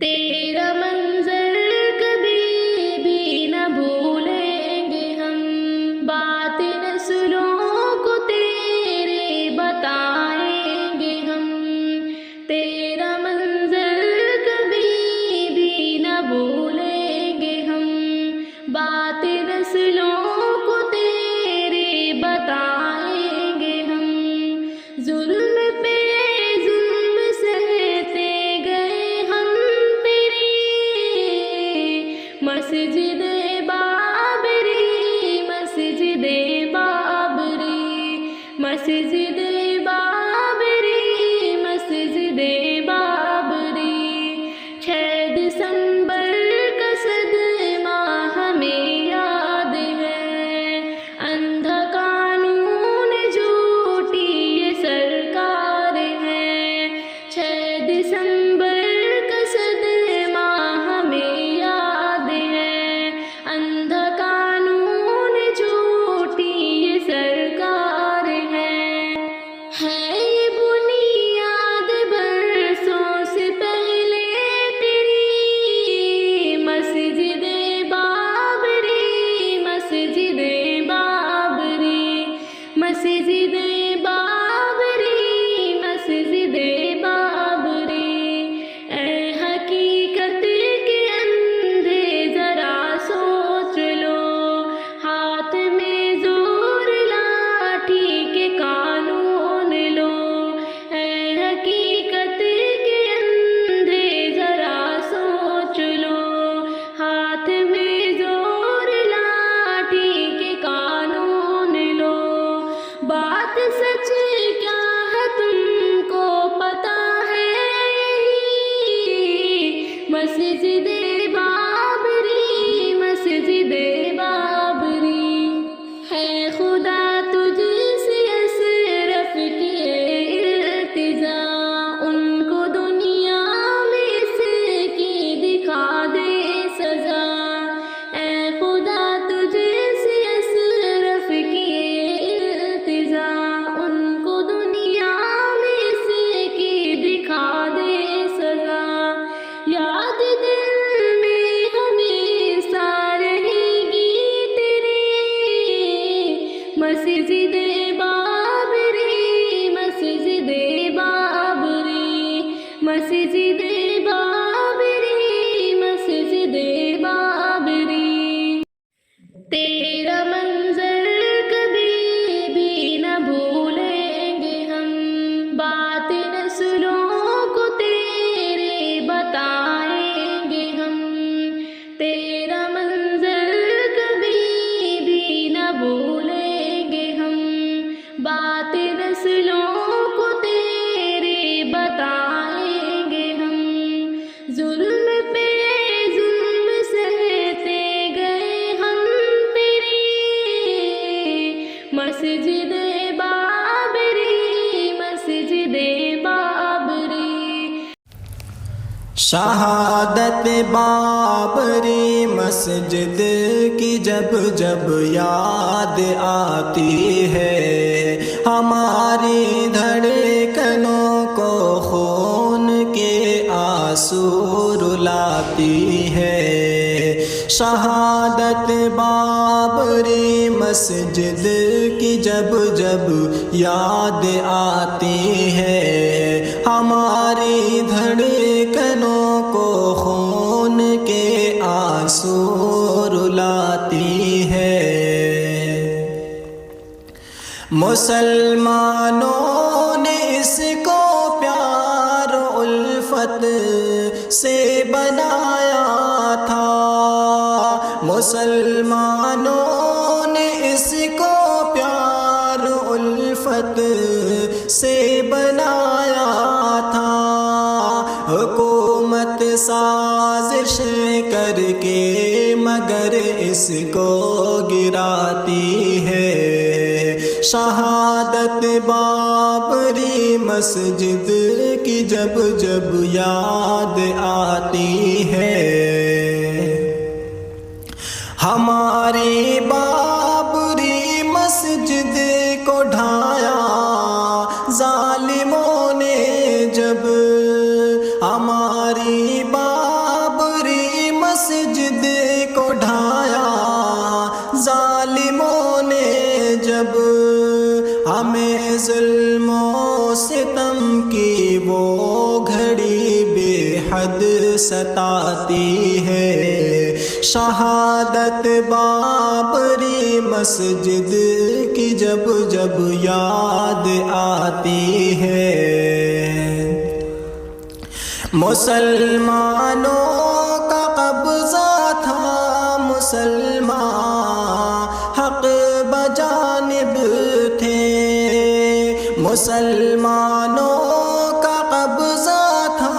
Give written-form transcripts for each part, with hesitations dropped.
تیرا منظر کبھی بھی نہ بھولیں گے ہم، بات نسلوں کو تیرے بتائیں گے ہم۔ تیرا منظر کبھی بھی نہ بھولیں گے ہم، بات نسلوں کو تیرے بتائیں گے ہم۔ ظلم پہ ظلم سہتے گئے ہم تیری، مسجد بابری مسجد بابری مسجد بابری مسجد بابری۔ 6 دسمبر کا صدمہ ہمیں یاد ہے، اندھا قانون جھوٹی یہ سرکار ہے۔ 6 دسمبر کا صدمہ ہمیں یاد ہے، اندھا قانون جھوٹی یہ سرکار ہے۔ یہ بنیاد برسوں سے پہلے تیری، مسجد بابری مسجد بابری مسجد بابری مسجد بابری۔ اے حقیقت کے اندھے ذرا سوچ لو، ہاتھ میں زور لاٹھی کے قانون لو۔ اے حقیقت کے اندھے ذرا سوچ لو، ہاتھ میں زور لاٹھی کے قانون لو۔ بات سچ کیا ہے تم کو پتہ ہے یہی، مسجد بابری مسجد بابری۔ ہے خدا تجھ سے اشرف کی التجا، ان کو دنیا میں اس کی دکھا دے سزا۔ اے خدا تجھ سے اشرف کی التجا، ان کو دنیا میں اس کی دکھا دے سزا۔ یاد دل میں ہمیشہ رہے گی تیری، مسجد بابری مسجد بابری مسجد بابری مسجد بابری۔ تیرا منظر کبھی بھی نہ بھولیں گے ہم، بات نسلوں کو تیرے بتائیں گے ہم۔ تیرا منظر کبھی بھی نہ بھولیں گے ہم، بات نسلوں کو تیرے بتائیں گے ہم۔ ظلم پہ ظلم سہتے گئے ہم تیری، مسجد بابری مسجد بابری۔ شہادت بابری مسجد کی جب جب یاد آتی ہے، ہماری دھڑکنوں کو خون کے آنسو رلاتی ہے۔ شہادت بابری مسجد کی جب جب یاد آتی ہے، ہماری دھڑکنوں کو خون کے آنسو رلاتی ہے۔ مسلمانوں نے اس کو پیار الفت سے بنایا تھا، مسلمانوں نے اس کو پیار الفت سے بنایا تھا۔ حکومت سازش کر کے مگر اس کو گراتی ہے۔ شہادت بابری مسجد کی جب جب یاد آتی ہے، ہماری بابری مسجد کو ڈھایا ظالموں نے جب، ہماری بابری حد ستاتی ہے، شہادت بابری مسجد کی جب جب یاد آتی ہے۔ مسلمانوں کا قبضہ تھا، مسلمان حق بجانب تھے، مسلمانوں کا قبضہ تھا،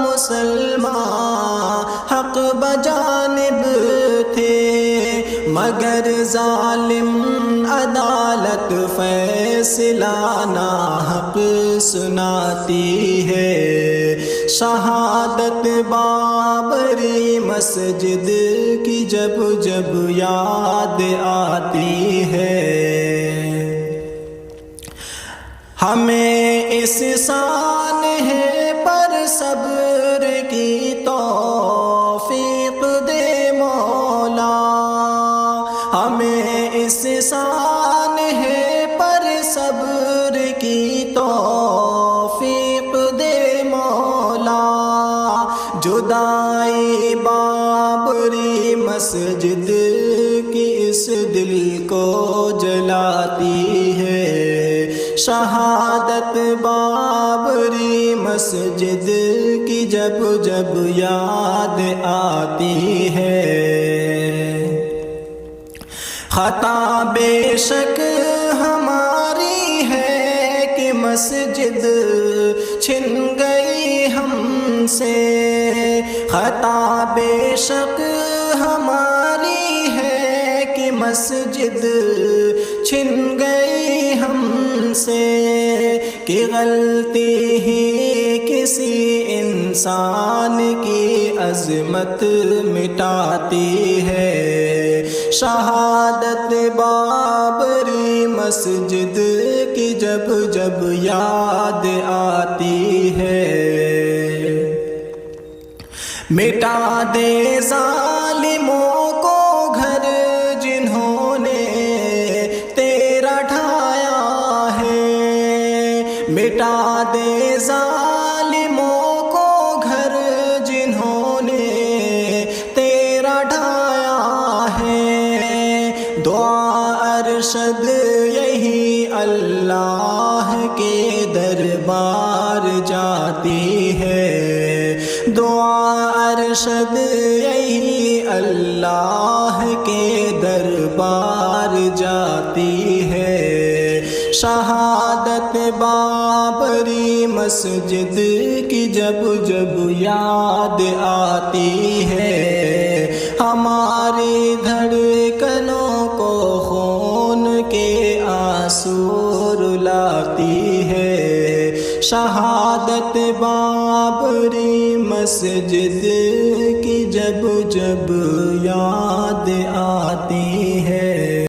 مسلمان حق بجانب تھے، مگر ظالم عدالت فیصلہ ناحق سناتی ہے، شہادت بابری مسجد کی جب جب یاد آتی ہے۔ ہمیں اس شان ہے پر صبر کی توفیق دے مولا، ہمیں اس شان ہے پر صبر کی توفیق دے مولا، جدائی بابری مسجد کی اس دل کو جلاتی ہے، شہادت بابری مسجد کی جب جب یاد آتی ہے۔ خطا بے شک ہماری ہے کہ مسجد چھن گئی ہم سے، خطا بے شک ہماری ہے کہ مسجد چھن گئی ہم سے، کہ غلطی ہی کسی انسان کی عظمت مٹاتی ہے، شہادت بابری مسجد کی جب جب یاد آتی ہے۔ مٹا دے ظالموں کو گھر جنہوں نے تیرا ڈھایا ہے، مٹا دے ظالموں کو گھر جنہوں نے تیرا ڈھایا ہے، دعا ارشد یہی اللہ کے دربار جاتی ہے، دعا ارشد یہی اللہ کے دربار جاتی ہے، شہادت بابری مسجد کی جب جب یاد آتی ہے، ہماری دھڑکنوں کو خون کے آنسو رلاتی ہے، شہادت بابری مسجد کی جب جب یاد آتی ہے۔